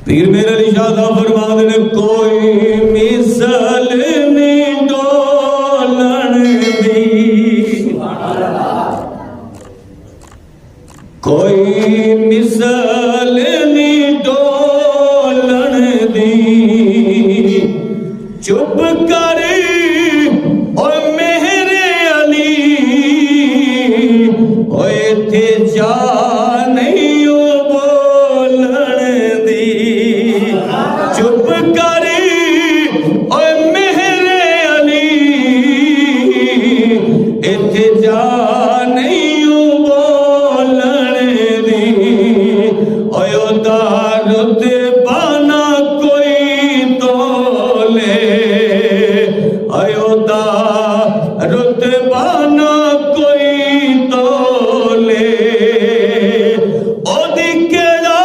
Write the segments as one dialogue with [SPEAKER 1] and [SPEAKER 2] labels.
[SPEAKER 1] पीर मेरे अली शाह साहब फरमाते ने कोई मिसल नहीं डोलन दी, कोई मिसल नहीं डोलन दी, चुप कर और मेरे अली ओए थे जा नहीं बोलन दी, चुप कर और मेरे अली इथे जा नहीं बोलन दी, ओए दारुद बाना कोई तोले, आयो दारुद बाना कोई तोले, ओदी केड़ा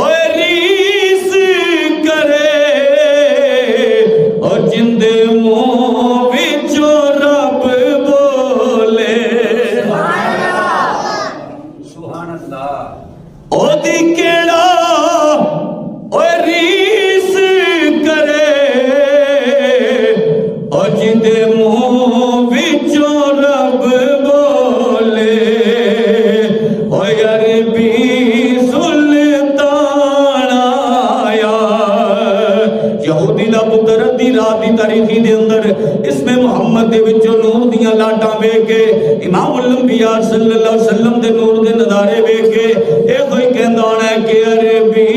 [SPEAKER 1] ओए रीस करे, और जिंदे मुंह विचों रब बोले,
[SPEAKER 2] सुभान अल्लाह।
[SPEAKER 1] ओदी केड़ा ओए रीस करे, और जिंदे मुंह विचों रब बोले, ओए अरबी सुल्तान आया, यहूदी दा पुत्र अद्धी रात दी तारीखी दे अंदर इसमें मुहम्मद दे विचों नूर दियां लाटां वेख के इमामुल अंबिया सल्लल्लाहु अलैहि वसल्लम दे नूर दे नज़ारे वेख के ए कोई कहंदा होना कि अरबी